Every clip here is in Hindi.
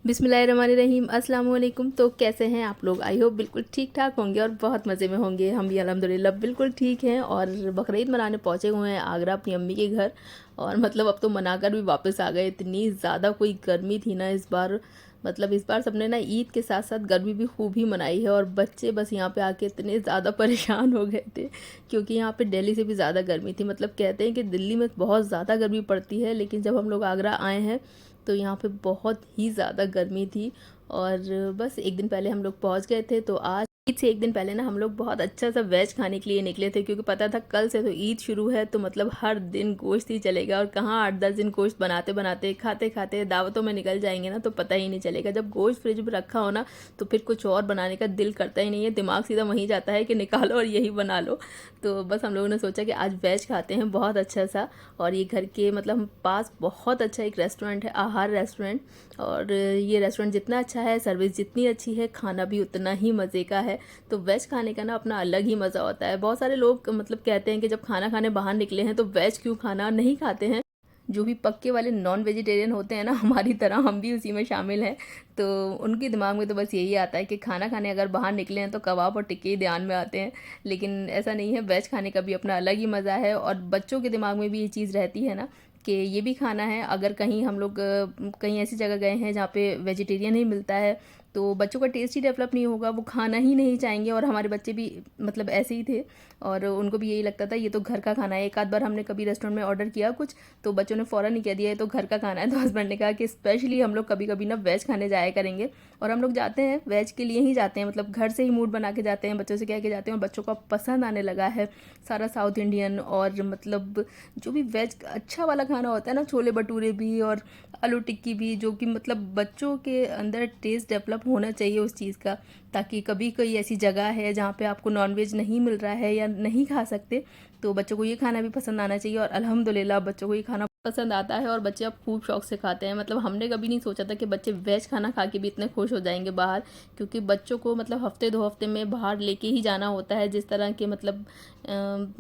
बिस्मिल्लाहिर्रहमानिर्रहीम अस्सलाम वालेकुम। तो कैसे हैं आप लोग? आई होप बिल्कुल ठीक ठाक होंगे और बहुत मज़े में होंगे। हम भी अल्हम्दुलिल्लाह बिल्कुल ठीक हैं और बकरीद मनाने पहुँचे हुए हैं आगरा अपनी अम्मी के घर। और मतलब अब तो मनाकर भी वापस आ गए। इतनी ज़्यादा कोई गर्मी थी ना इस बार, मतलब इस बार सबने ना ईद के साथ साथ गर्मी भी खूब ही मनाई है। और बच्चे बस यहाँ पे आके इतने ज़्यादा परेशान हो गए थे क्योंकि यहाँ पे दिल्ली से भी ज़्यादा गर्मी थी। मतलब कहते हैं कि दिल्ली में बहुत ज़्यादा गर्मी पड़ती है, लेकिन जब हम लोग आगरा आए हैं तो यहाँ पे बहुत ही ज़्यादा गर्मी थी। और बस एक दिन पहले हम लोग पहुँच गए थे। तो आज ईद से एक दिन पहले ना हम लोग बहुत अच्छा सा वेज खाने के लिए निकले थे, क्योंकि पता था कल से तो ईद शुरू है, तो मतलब हर दिन गोश्त ही चलेगा। और कहाँ 8-10 दिन गोश्त बनाते बनाते खाते खाते दावतों में निकल जाएंगे ना, तो पता ही नहीं चलेगा। जब गोश्त फ्रिज में रखा हो ना, तो फिर कुछ और बनाने का दिल करता ही नहीं है, दिमाग सीधा वहीं जाता है कि निकालो और यही बना लो। तो बस हम लोगों ने सोचा कि आज वेज खाते हैं बहुत अच्छा सा। और ये घर के मतलब पास बहुत अच्छा एक रेस्टोरेंट है, आहार रेस्टोरेंट। और ये रेस्टोरेंट जितना अच्छा है, सर्विस जितनी अच्छी है, खाना भी उतना ही मज़े का है। तो वेज खाने का ना अपना अलग ही मज़ा होता है। बहुत सारे लोग मतलब कहते हैं कि जब खाना खाने बाहर निकले हैं तो वेज क्यों खाना नहीं खाते हैं। जो भी पक्के वाले नॉन वेजिटेरियन होते हैं ना, हमारी तरह हम भी उसी में शामिल हैं। तो उनके दिमाग में तो बस यही आता है कि खाना खाने अगर बाहर निकले हैं तो कबाब और टिक्के ही ध्यान में आते हैं। लेकिन ऐसा नहीं है, वेज खाने का भी अपना अलग ही मज़ा है। और बच्चों के दिमाग में भी ये चीज़ रहती है ना कि ये भी खाना है। अगर कहीं हम लोग कहीं ऐसी जगह गए हैं जहाँ पे वेजिटेरियन ही मिलता है, तो बच्चों का टेस्ट ही डेवलप नहीं होगा, वो खाना ही नहीं चाहेंगे। और हमारे बच्चे भी मतलब ऐसे ही थे और उनको भी यही लगता था ये तो घर का खाना है। एक आध बार हमने कभी रेस्टोरेंट में ऑर्डर किया कुछ, तो बच्चों ने फ़ौरन ही कह दिया ये तो घर का खाना है। तो हस्बैंड ने कहा कि स्पेशली हम लोग कभी कभी ना वेज खाने जाया करेंगे। और हम लोग जाते हैं वेज के लिए ही जाते हैं, मतलब घर से ही मूड बना के जाते हैं, बच्चों से कह के जाते हैं। और बच्चों को पसंद आने लगा है सारा साउथ इंडियन। और मतलब जो भी वेज अच्छा वाला खाना होता है ना, छोले भटूरे भी और आलू टिक्की भी, जो कि मतलब बच्चों के अंदर टेस्ट डेवलप होना चाहिए उस चीज़ का। ताकि कभी कोई ऐसी जगह है जहाँ पे आपको नॉनवेज नहीं मिल रहा है या नहीं खा सकते, तो बच्चों को ये खाना भी पसंद आना चाहिए। और अल्हम्दुलिल्लाह बच्चों को ये खाना पसंद आता है और बच्चे अब खूब शौक से खाते हैं। मतलब हमने कभी नहीं सोचा था कि बच्चे वेज खाना खा के भी इतने खुश हो जाएंगे बाहर। क्योंकि बच्चों को मतलब हफ्ते 2 हफ्ते में बाहर लेके ही जाना होता है। जिस तरह के मतलब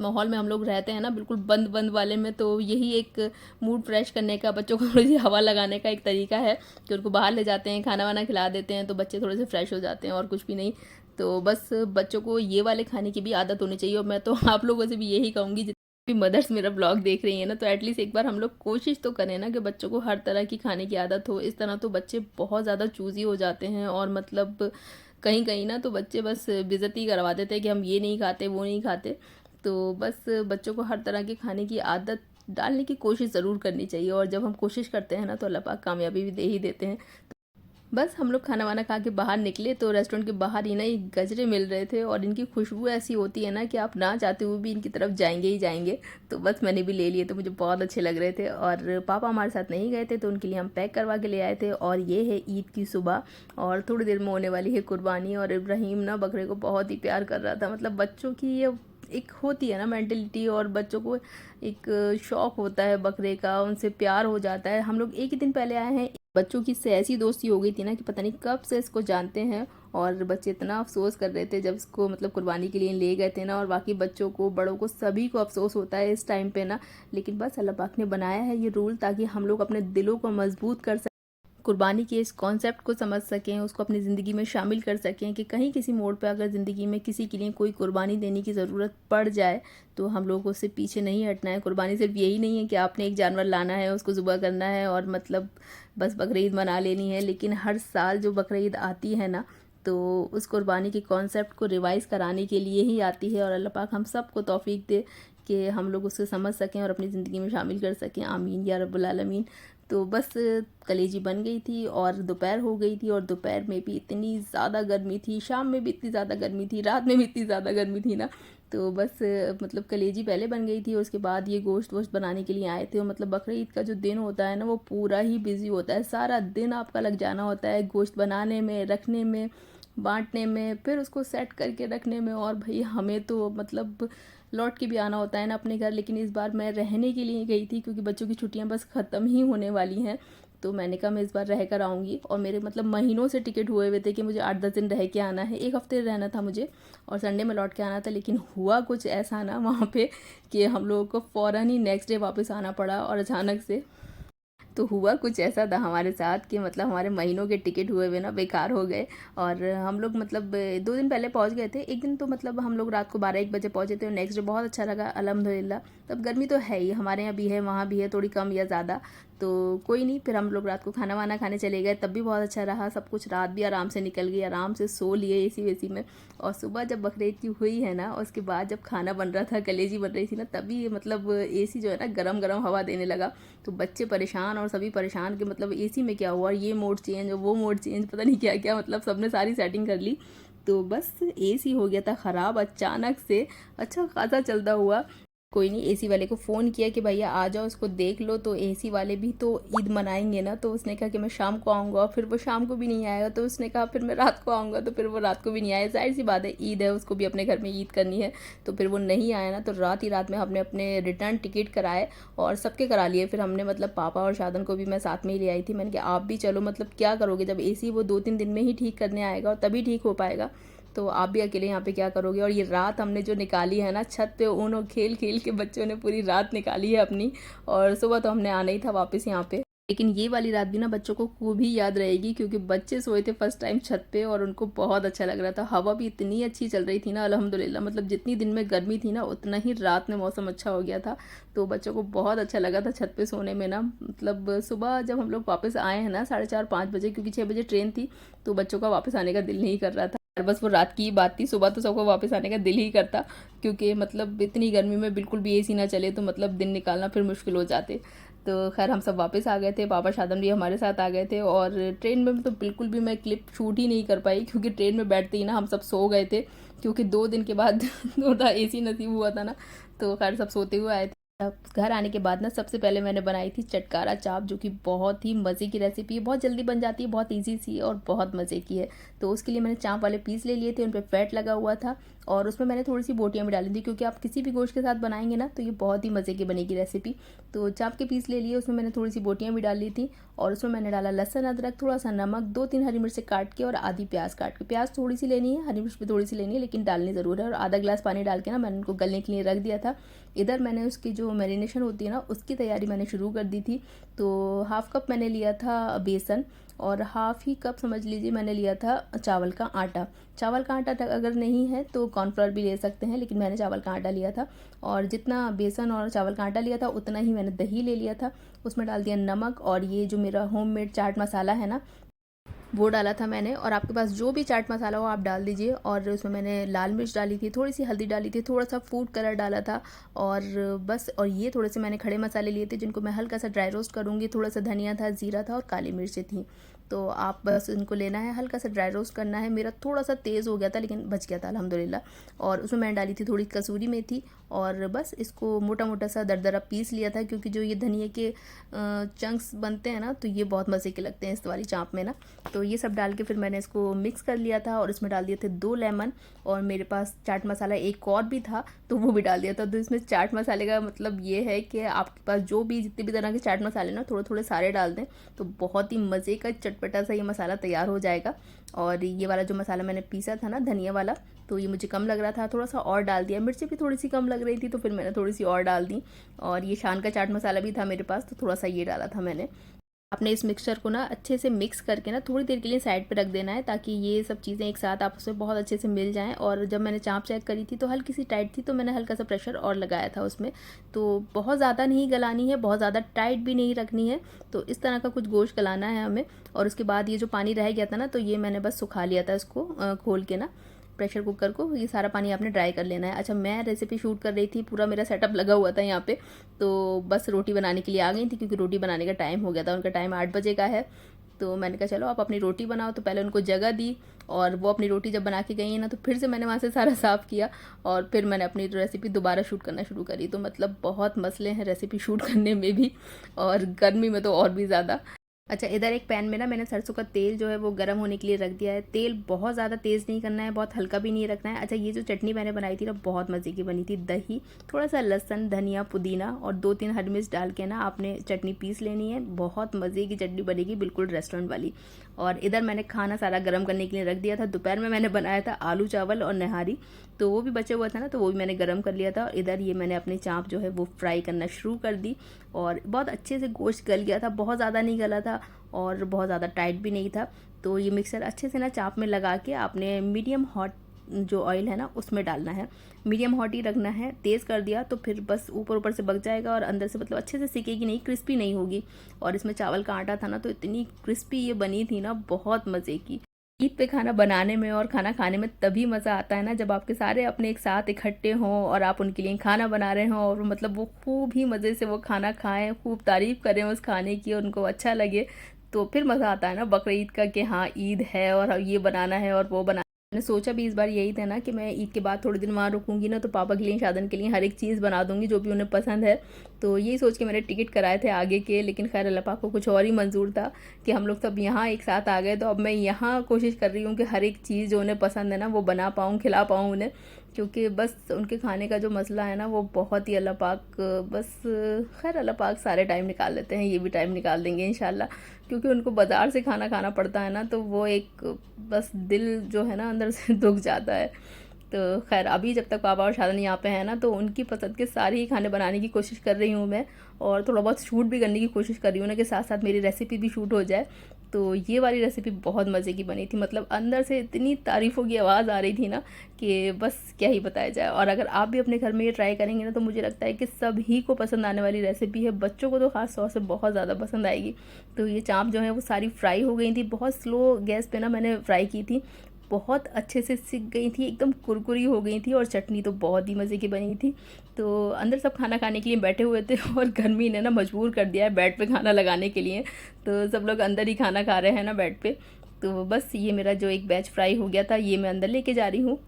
माहौल में हम लोग रहते हैं ना, बिल्कुल बंद बंद वाले में, तो यही एक मूड फ्रेश करने का, बच्चों को थोड़ी सी हवा लगाने का एक तरीका है कि उनको बाहर ले जाते हैं, खाना वाना खिला देते हैं, तो बच्चे थोड़े से फ्रेश हो जाते हैं और कुछ भी नहीं। तो बस बच्चों को ये वाले खाने की भी आदत होनी चाहिए। और मैं तो आप लोगों से भी यही कहूँगी, जितनी भी मदर्स मेरा ब्लॉग देख रही हैं ना, तो एटलीस्ट एक बार हम लोग कोशिश तो करें ना कि बच्चों को हर तरह की खाने की आदत हो। इस तरह तो बच्चे बहुत ज़्यादा चूज़ी हो जाते हैं और मतलब कहीं कहीं ना तो बच्चे बस बेइज्जती करवा देते हैं कि हम ये नहीं खाते वो नहीं खाते। तो बस बच्चों को हर तरह के खाने की आदत डालने की कोशिश ज़रूर करनी चाहिए। और जब हम कोशिश करते हैं ना, तो अल्लाह पाक कामयाबी भी दे ही देते हैं। बस हम लोग खाना वाना खा के बाहर निकले, तो रेस्टोरेंट के बाहर ही ना ये गजरे मिल रहे थे और इनकी खुशबू ऐसी होती है ना कि आप ना चाहते हुए भी इनकी तरफ जाएंगे ही जाएंगे। तो बस मैंने भी ले लिए, तो मुझे बहुत अच्छे लग रहे थे। और पापा हमारे साथ नहीं गए थे, तो उनके लिए हम पैक करवा के ले आए थे। और ये है ईद की सुबह और थोड़ी देर में होने वाली है कुर्बानी। और इब्राहिम ना बकरे को बहुत ही प्यार कर रहा था। मतलब बच्चों की ये एक होती है ना मेंटेलिटी, और बच्चों को एक शौक होता है बकरे का, उनसे प्यार हो जाता है। हम लोग एक ही दिन पहले आए हैं, बच्चों की इससे ऐसी दोस्ती हो गई थी ना कि पता नहीं कब से इसको जानते हैं। और बच्चे इतना अफसोस कर रहे थे जब इसको मतलब कुर्बानी के लिए ले गए थे ना। और बाकी बच्चों को, बड़ों को, सभी को अफसोस होता है इस टाइम पे ना। लेकिन बस अल्लाह पाक ने बनाया है ये रूल ताकि हम लोग अपने दिलों को मजबूत कर सकें, कुर्बानी के इस कॉन्सेप्ट को समझ सकें, उसको अपनी ज़िंदगी में शामिल कर सकें कि कहीं किसी मोड़ पे अगर ज़िंदगी में किसी के लिए कोई कुर्बानी देने की ज़रूरत पड़ जाए, तो हम लोगों को उससे पीछे नहीं हटना है। कुर्बानी सिर्फ यही नहीं है कि आपने एक जानवर लाना है, उसको ज़ुबह करना है और मतलब बस बकरीद मना लेनी है। लेकिन हर साल जो बकरीद आती है ना, तो उस कुर्बानी के कॉन्सेप्ट को रिवाइज़ कराने के लिए ही आती है। और अल्लाह पाक हम सबको तौफीक दे कि हम लोग उससे समझ सकें और अपनी ज़िंदगी में शामिल कर सकें। आमीन या रब्बुल आलमीन। तो बस कलेजी बन गई थी और दोपहर हो गई थी। और दोपहर में भी इतनी ज़्यादा गर्मी थी, शाम में भी इतनी ज़्यादा गर्मी थी, रात में भी इतनी ज़्यादा गर्मी थी ना। तो बस मतलब कलेजी पहले बन गई थी, उसके बाद ये गोश्त वोश्त बनाने के लिए आए थे। और मतलब बकरीद का जो दिन होता है ना, वो पूरा ही बिजी होता है, सारा दिन आपका लग जाना होता है गोश्त बनाने में, रखने में, बांटने में, फिर उसको सेट करके रखने में। और भाई हमें तो मतलब लौट के भी आना होता है ना अपने घर। लेकिन इस बार मैं रहने के लिए गई थी क्योंकि बच्चों की छुट्टियां बस ख़त्म ही होने वाली हैं। तो मैंने कहा मैं इस बार रह कर आऊँगी। और मेरे मतलब महीनों से टिकट हुए हुए थे कि मुझे 8-10 दिन रह के आना है, 1 हफ्ते रहना था मुझे और संडे में लौट के आना था। लेकिन हुआ कुछ ऐसा ना वहाँ पे कि हम लोगों को फ़ौरन ही नेक्स्ट डे वापस आना पड़ा और अचानक से। तो हुआ कुछ ऐसा था हमारे साथ कि मतलब हमारे महीनों के टिकट हुए हुए ना बेकार हो गए। और हम लोग मतलब 2 दिन पहले पहुंच गए थे। एक दिन तो मतलब हम लोग रात को 12-1 बजे पहुंचे थे और नेक्स्ट डे बहुत अच्छा लगा अल्हम्दुलिल्लाह। तब गर्मी तो है ही, हमारे यहाँ भी है, वहाँ भी है, थोड़ी कम या ज़्यादा, तो कोई नहीं। फिर हम लोग रात को खाना वाना खाने चले गए, तब भी बहुत अच्छा रहा सब कुछ। रात भी आराम से निकल गई, आराम से सो लिए एसी वेसी में। और सुबह जब बकरीद की हुई है ना, उसके बाद जब खाना बन रहा था, कलेजी बन रही थी ना, तभी मतलब एसी जो है ना गरम गरम हवा देने लगा। तो बच्चे परेशान और सभी परेशान कि मतलब एसी में क्या हुआ, ये मोड चेंज वो मोड चेंज, पता नहीं क्या क्या, मतलब सबने सारी सेटिंग कर ली। तो बस एसी हो गया था ख़राब अचानक से। अच्छा खासा चलता हुआ, कोई नहीं, एसी वाले को फ़ोन किया कि भैया आ जाओ इसको देख लो। तो एसी वाले भी तो ईद मनाएंगे ना, तो उसने कहा कि मैं शाम को आऊँगा। फिर वो शाम को भी नहीं आएगा, तो उसने कहा फिर मैं रात को आऊँगा, तो फिर वो रात को भी नहीं आया। जाहिर सी बात है, ईद है, उसको भी अपने घर में ईद करनी है। तो फिर वो नहीं आया ना, तो रात ही रात में हमने अपने रिटर्न टिकट कराए और सबके करा लिए। फिर हमने मतलब पापा और शादन को भी मैं साथ में ही ले आई थी। मैंने कहा आप भी चलो, मतलब क्या करोगे जब एसी वो 2-3 दिन में ही ठीक करने आएगा और तभी ठीक हो पाएगा, तो आप भी अकेले यहाँ पे क्या करोगे। और ये रात हमने जो निकाली है ना छत पे, उन्होंने खेल खेल के बच्चों ने पूरी रात निकाली है अपनी। और सुबह तो हमने आना ही था वापस यहाँ पे, लेकिन ये वाली रात भी ना बच्चों को खूब ही याद रहेगी, क्योंकि बच्चे सोए थे फर्स्ट टाइम छत पे और उनको बहुत अच्छा लग रहा था। हवा भी इतनी अच्छी चल रही थी ना अल्हम्दुलिल्लाह, मतलब जितनी दिन में गर्मी थी ना उतना ही रात में मौसम अच्छा हो गया था। तो बच्चों को बहुत अच्छा लगा था छत पे सोने में ना। मतलब सुबह जब हम लोग वापस आए हैं ना 4:30-5 बजे, क्योंकि 6 बजे ट्रेन थी, तो बच्चों का वापस आने का दिल नहीं कर रहा था। और बस वो रात की ही बात थी, सुबह तो सबको वापस आने का दिल ही करता, क्योंकि मतलब इतनी गर्मी में बिल्कुल भी एसी ना चले तो मतलब दिन निकालना फिर मुश्किल हो जाते। तो खैर हम सब वापस आ गए थे, पापा शादन भी हमारे साथ आ गए थे। और ट्रेन में तो बिल्कुल भी मैं क्लिप शूट ही नहीं कर पाई, क्योंकि ट्रेन में बैठते ही ना हम सब सो गए थे, क्योंकि 2 दिन के बाद थोड़ा एसी नसीब हुआ था ना। तो खैर सब सोते हुए आए थे। अब घर आने के बाद ना सबसे पहले मैंने बनाई थी चटकारा चाप, जो कि बहुत ही मज़े की रेसिपी है, बहुत जल्दी बन जाती है, बहुत इजी सी है और बहुत मज़े की है। तो उसके लिए मैंने चाप वाले पीस ले लिए थे, उन पर फैट लगा हुआ था और उसमें मैंने थोड़ी सी बोटियाँ भी डाली थी, क्योंकि आप किसी भी गोश्त के साथ बनाएंगे ना तो ये बहुत ही मज़े की बनेगी रेसिपी। तो चाप के पीस ले लिए, उसमें मैंने थोड़ी सी बोटियाँ भी डाल ली थी और उसमें मैंने डाला लहसुन अदरक, थोड़ा सा नमक, 2-3 हरी मिर्च काट के और आधी प्याज काट के। प्याज थोड़ी सी लेनी है, हरी मिर्च भी थोड़ी सी लेनी है, लेकिन डालनी ज़रूर है। और आधा गिलास पानी डाल के ना मैंने उनको गलने के लिए रख दिया था। इधर मैंने उसकी जो मैरिनेशन होती है ना उसकी तैयारी मैंने शुरू कर दी थी। तो हाफ़ कप मैंने लिया था बेसन और हाफ़ ही कप समझ लीजिए मैंने लिया था चावल का आटा। चावल का आटा अगर नहीं है तो कॉर्नफ्लोर भी ले सकते हैं, लेकिन मैंने चावल का आटा लिया था। और जितना बेसन और चावल का आटा लिया था उतना ही मैंने दही ले लिया था। उसमें डाल दिया नमक और ये जो मेरा होममेड चाट मसाला है ना वो डाला था मैंने। और आपके पास जो भी चाट मसाला हो आप डाल दीजिए। और उसमें मैंने लाल मिर्च डाली थी, थोड़ी सी हल्दी डाली थी, थोड़ा सा फूड कलर डाला था और बस। और ये थोड़े से मैंने खड़े मसाले लिए थे जिनको मैं हल्का सा ड्राई रोस्ट करूँगी। थोड़ा सा धनिया था, ज़ीरा था और काली मिर्चें थी। तो आप बस इनको लेना है, हल्का सा ड्राई रोस्ट करना है। मेरा थोड़ा सा तेज़ हो गया था लेकिन बच गया था अल्हम्दुलिल्लाह। और उसमें मैंने डाली थी थोड़ी कसूरी मेथी और बस इसको मोटा मोटा सा दरदरा पीस लिया था, क्योंकि जो ये धनिया के चंक्स बनते हैं ना तो ये बहुत मज़े के लगते हैं इस वाली चाँप में ना। तो ये सब डाल के फिर मैंने इसको मिक्स कर लिया था और इसमें डाल दिए थे 2 लेमन। और मेरे पास चाट मसाला एक और भी था तो वो भी डाल दिया था। तो इसमें चाट मसाले का मतलब ये है कि आपके पास जो भी जितने भी तरह के चाट मसाले ना थोड़े थोड़े सारे डाल दें, तो बहुत ही मज़े का चटपटा सा ये मसाला तैयार हो जाएगा। और ये वाला जो मसाला मैंने पीसा था ना धनिया वाला, तो ये मुझे कम लग रहा था, थोड़ा सा और डाल दिया। मिर्ची भी थोड़ी सी कम लग रही थी तो फिर मैंने थोड़ी सी और डाल दी। और ये शान का चाट मसाला भी था मेरे पास तो थोड़ा सा ये डाला था मैंने। आपने इस मिक्सचर को ना अच्छे से मिक्स करके ना थोड़ी देर के लिए साइड पे रख देना है, ताकि ये सब चीज़ें एक साथ आपस में बहुत अच्छे से मिल जाएं। और जब मैंने चाँप चेक करी थी तो हल्की सी टाइट थी, तो मैंने हल्का सा प्रेशर और लगाया था उसमें। तो बहुत ज़्यादा नहीं गलानी है, बहुत ज़्यादा टाइट भी नहीं रखनी है। तो इस तरह का कुछ गोश्त गलाना है हमें। और उसके बाद ये जो पानी रह गया था ना तो ये मैंने बस सुखा लिया था इसको खोल के ना प्रेशर कुकर को। ये सारा पानी आपने ड्राई कर लेना है। अच्छा, मैं रेसिपी शूट कर रही थी, पूरा मेरा सेटअप लगा हुआ था यहाँ पे, तो बस रोटी बनाने के लिए आ गई थी, क्योंकि रोटी बनाने का टाइम हो गया था। उनका टाइम 8 बजे का है। तो मैंने कहा चलो आप अपनी रोटी बनाओ। तो पहले उनको जगह दी और वो अपनी रोटी जब बना के गई है ना तो फिर से मैंने वहाँ से सारा साफ़ किया और फिर मैंने अपनी रेसिपी दोबारा शूट करना शुरू करी। तो मतलब बहुत मसले हैं रेसिपी शूट करने में भी और गर्मी में तो और भी ज़्यादा। अच्छा, इधर एक पैन में ना मैंने सरसों का तेल जो है वो गर्म होने के लिए रख दिया है। तेल बहुत ज़्यादा तेज़ नहीं करना है, बहुत हल्का भी नहीं रखना है। अच्छा, ये जो चटनी मैंने बनाई थी ना बहुत मज़े की बनी थी। दही, थोड़ा सा लहसुन, धनिया, पुदीना और 2-3 हरी मिर्च डाल के ना आपने चटनी पीस लेनी है। बहुत मज़े की चटनी बनेगी, बिल्कुल रेस्टोरेंट वाली। और इधर मैंने खाना सारा गर्म करने के लिए रख दिया था। दोपहर में मैंने बनाया था आलू चावल और नहारी, तो वो भी बचे हुआ था ना, तो वो भी मैंने गर्म कर लिया था। और इधर ये मैंने अपनी चाँप जो है वो फ्राई करना शुरू कर दी और बहुत अच्छे से गोश्त गल गया था, बहुत ज़्यादा नहीं गला था और बहुत ज़्यादा टाइट भी नहीं था। तो ये मिक्सर अच्छे से ना चाप में लगा के आपने मीडियम हॉट जो ऑयल है ना उसमें डालना है। मीडियम हॉट ही रखना है, तेज़ कर दिया तो फिर बस ऊपर ऊपर से पक जाएगा और अंदर से मतलब अच्छे से सिकेगी नहीं, क्रिस्पी नहीं होगी। और इसमें चावल का आटा था ना तो इतनी क्रिस्पी ये बनी थी ना, बहुत मज़े की। ईद पे खाना बनाने में और खाना खाने में तभी मज़ा आता है ना जब आपके सारे अपने एक साथ इकट्ठे हों और आप उनके लिए खाना बना रहे हों और मतलब वो खूब ही मज़े से वो खाना खाएं, खूब तारीफ़ करें उस खाने की और उनको अच्छा लगे। तो फिर मज़ा आता है ना बकरीद का कि हाँ ईद है और ये बनाना है और वो बनाना। मैंने सोचा भी इस बार यही था ना कि मैं ईद के बाद थोड़े दिन वहाँ रुकूंगी ना, तो पापा के लिए शादन के लिए हर एक चीज़ बना दूंगी जो भी उन्हें पसंद है। तो यही सोच के मैंने टिकट कराए थे आगे के, लेकिन खैर अल्लाह पाक को कुछ और ही मंजूर था कि हम लोग सब यहाँ एक साथ आ गए। तो अब मैं यहाँ कोशिश कर रही हूँ कि हर एक चीज़ जो उन्हें पसंद है ना वो बना पाऊँ, खिला पाऊँ उन्हें, क्योंकि बस उनके खाने का जो मसला है ना वो बहुत ही अल्लाह पाक बस खैर अल्लाह पाक सारे टाइम निकाल लेते हैं, ये भी टाइम निकाल देंगे इंशाल्लाह। क्योंकि उनको बाज़ार से खाना खाना पड़ता है ना, तो वो एक बस दिल जो है ना अंदर से दुख जाता है। तो खैर अभी जब तक पापा और शादन यहाँ पे हैं ना तो उनकी पसंद के सारे ही खाने बनाने की कोशिश कर रही हूँ मैं, और थोड़ा बहुत शूट भी करने की कोशिश कर रही हूँ ना कि साथ साथ मेरी रेसिपी भी शूट हो जाए। तो ये वाली रेसिपी बहुत मज़े की बनी थी, मतलब अंदर से इतनी तारीफ़ों की आवाज़ आ रही थी ना कि बस क्या ही बताया जाए। और अगर आप भी अपने घर में ये ट्राई करेंगे ना तो मुझे लगता है कि सभी को पसंद आने वाली रेसिपी है, बच्चों को तो ख़ास तौर से बहुत ज़्यादा पसंद आएगी। तो ये चाँप जो है वो सारी फ्राई हो गई थी, बहुत स्लो गैस पे ना मैंने फ्राई की थी, बहुत अच्छे से सिक गई थी, एकदम कुरकुरी हो गई थी और चटनी तो बहुत ही मज़े की बनी थी। तो अंदर सब खाना खाने के लिए बैठे हुए थे और गर्मी ने ना मजबूर कर दिया है बेड पे खाना लगाने के लिए, तो सब लोग अंदर ही खाना खा रहे हैं ना बेड पे। तो बस ये मेरा जो एक बैच फ्राई हो गया था ये मैं अंदर लेके जा रही हूँ।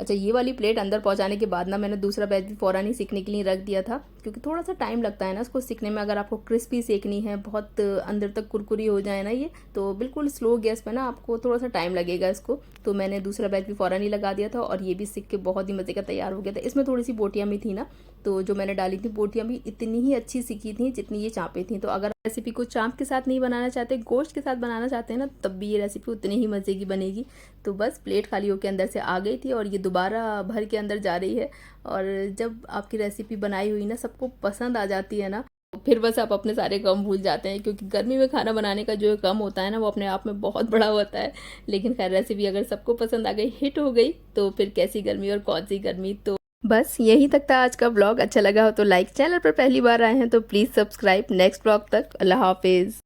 अच्छा, ये वाली प्लेट अंदर पहुंचाने के बाद ना मैंने दूसरा बैच भी फ़ौरन ही सीखने के लिए रख दिया था, क्योंकि थोड़ा सा टाइम लगता है ना इसको सीखने में। अगर आपको क्रिस्पी सेकनी है, बहुत अंदर तक कुरकुरी हो जाए ना ये, तो बिल्कुल स्लो गैस पे ना आपको थोड़ा सा टाइम लगेगा इसको। तो मैंने दूसरा बैच भी फ़ौरन ही लगा दिया था और ये भी सीख के बहुत ही मज़े का तैयार हो गया था। इसमें थोड़ी सी बोटियाँ भी थी ना, तो जो मैंने डाली थी बोटियाँ भी इतनी ही अच्छी सीखी थी जितनी ये चाँपें थी। तो अगर रेसिपी को चाँप के साथ नहीं बनाना चाहते, गोश्त के साथ बनाना चाहते हैं ना, तब भी ये रेसिपी उतनी ही मज़े की बनेगी। तो बस प्लेट खाली होकर अंदर से आ गई थी और ये दोबारा भर के अंदर जा रही है। और जब आपकी रेसिपी बनाई हुई ना सबको पसंद आ जाती है ना, फिर बस आप अपने सारे गम भूल जाते हैं, क्योंकि गर्मी में खाना बनाने का जो गम होता है ना वो अपने आप में बहुत बड़ा होता है। लेकिन खैर रेसिपी अगर सबको पसंद आ गई, हिट हो गई, तो फिर कैसी गर्मी और कौन सी गर्मी। तो बस यहीं तक था आज का ब्लॉग। अच्छा लगा हो तो लाइक, चैनल पर पहली बार आए हैं तो प्लीज़ सब्सक्राइब। नेक्स्ट ब्लॉग तक अल्लाह हाफिज़।